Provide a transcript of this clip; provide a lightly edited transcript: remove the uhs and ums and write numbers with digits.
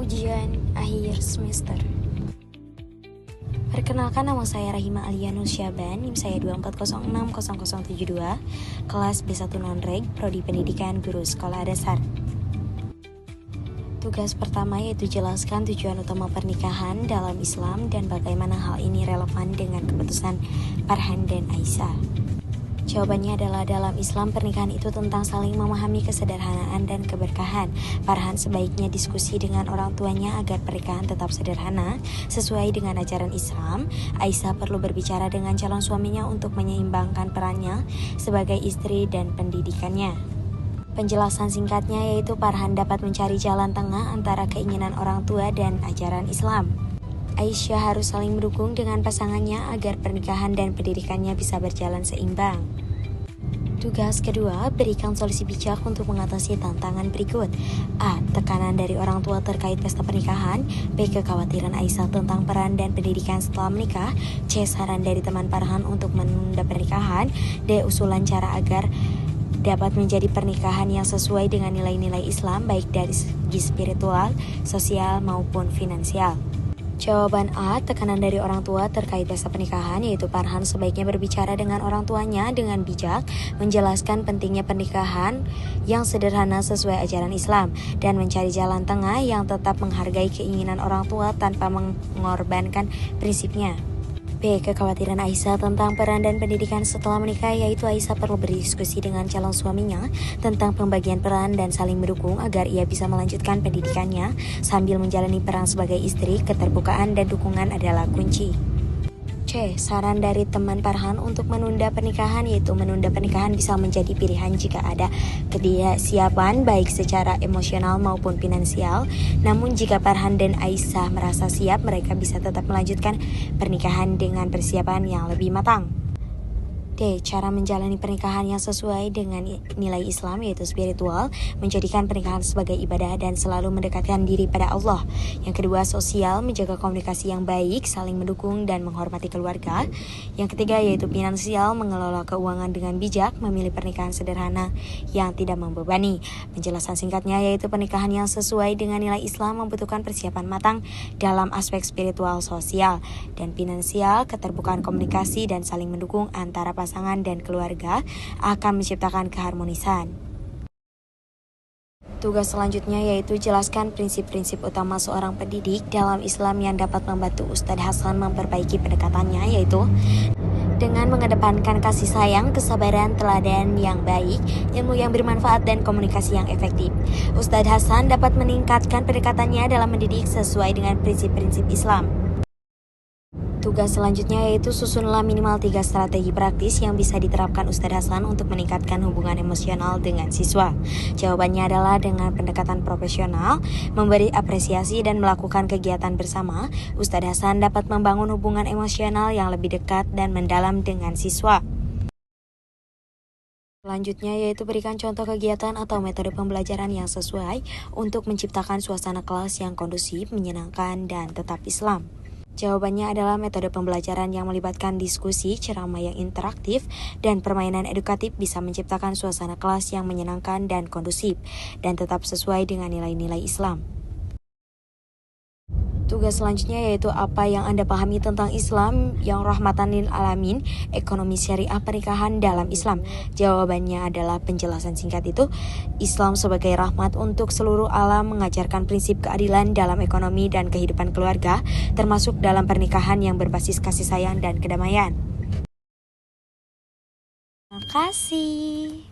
Ujian akhir semester. Perkenalkan, nama saya Rahima Alianus Syaban, NIM saya 24060072, kelas B1 Non-Reg, Prodi Pendidikan Guru Sekolah Dasar. Tugas pertama yaitu jelaskan tujuan utama pernikahan dalam Islam dan bagaimana hal ini relevan dengan keputusan Farhan dan Aisyah. Jawabannya adalah dalam Islam pernikahan itu tentang saling memahami kesederhanaan dan keberkahan. Farhan sebaiknya diskusi dengan orang tuanya agar pernikahan tetap sederhana sesuai dengan ajaran Islam. Aisyah perlu berbicara dengan calon suaminya untuk menyeimbangkan perannya sebagai istri dan pendidikannya. Penjelasan singkatnya yaitu Farhan dapat mencari jalan tengah antara keinginan orang tua dan ajaran Islam. Aisyah harus saling mendukung dengan pasangannya agar pernikahan dan pendidikannya bisa berjalan seimbang. Tugas kedua, berikan solusi bijak untuk mengatasi tantangan berikut. A. Tekanan dari orang tua terkait pesta pernikahan. B. Kekhawatiran Aisyah tentang peran dan pendidikan setelah menikah. C. Saran dari teman Farhan untuk menunda pernikahan. D. Usulan cara agar dapat menjadi pernikahan yang sesuai dengan nilai-nilai Islam baik dari segi spiritual, sosial maupun finansial. Jawaban A. Tekanan dari orang tua terkait pesta pernikahan, yaitu Farhan sebaiknya berbicara dengan orang tuanya dengan bijak, menjelaskan pentingnya pernikahan yang sederhana sesuai ajaran Islam, dan mencari jalan tengah yang tetap menghargai keinginan orang tua tanpa mengorbankan prinsipnya. B. Kekhawatiran Aisyah tentang peran dan pendidikan setelah menikah, yaitu Aisyah perlu berdiskusi dengan calon suaminya tentang pembagian peran dan saling mendukung agar ia bisa melanjutkan pendidikannya sambil menjalani peran sebagai istri. Keterbukaan dan dukungan adalah kunci. C. Saran dari teman Farhan untuk menunda pernikahan, yaitu menunda pernikahan bisa menjadi pilihan jika ada kesiapan baik secara emosional maupun finansial. Namun jika Farhan dan Aisyah merasa siap, mereka bisa tetap melanjutkan pernikahan dengan persiapan yang lebih matang. D. Cara menjalani pernikahan yang sesuai dengan nilai Islam, yaitu spiritual, menjadikan pernikahan sebagai ibadah dan selalu mendekatkan diri pada Allah. Yang kedua, sosial, menjaga komunikasi yang baik, saling mendukung dan menghormati keluarga. Yang ketiga yaitu finansial, mengelola keuangan dengan bijak, memilih pernikahan sederhana yang tidak membebani. Penjelasan singkatnya yaitu pernikahan yang sesuai dengan nilai Islam membutuhkan persiapan matang dalam aspek spiritual, sosial, dan finansial. Keterbukaan komunikasi dan saling mendukung antara pasangan dan keluarga akan menciptakan keharmonisan. Tugas selanjutnya yaitu jelaskan prinsip-prinsip utama seorang pendidik dalam Islam yang dapat membantu Ustadz Hasan memperbaiki pendekatannya, yaitu dengan mengedepankan kasih sayang, kesabaran, teladan yang baik, ilmu yang bermanfaat, dan komunikasi yang efektif. Ustadz Hasan dapat meningkatkan pendekatannya dalam mendidik sesuai dengan prinsip-prinsip Islam. Tugas selanjutnya yaitu susunlah minimal 3 strategi praktis yang bisa diterapkan Ustadz Hasan untuk meningkatkan hubungan emosional dengan siswa. Jawabannya adalah dengan pendekatan profesional, memberi apresiasi dan melakukan kegiatan bersama. Ustadz Hasan dapat membangun hubungan emosional yang lebih dekat dan mendalam dengan siswa. Selanjutnya yaitu berikan contoh kegiatan atau metode pembelajaran yang sesuai untuk menciptakan suasana kelas yang kondusif, menyenangkan, dan tetap Islam. Jawabannya adalah metode pembelajaran yang melibatkan diskusi, ceramah yang interaktif, dan permainan edukatif bisa menciptakan suasana kelas yang menyenangkan dan kondusif, dan tetap sesuai dengan nilai-nilai Islam. Tugas selanjutnya yaitu apa yang Anda pahami tentang Islam yang rahmatan lil alamin, ekonomi syariah pernikahan dalam Islam. Jawabannya adalah penjelasan singkat itu, Islam sebagai rahmat untuk seluruh alam mengajarkan prinsip keadilan dalam ekonomi dan kehidupan keluarga, termasuk dalam pernikahan yang berbasis kasih sayang dan kedamaian. Terima kasih.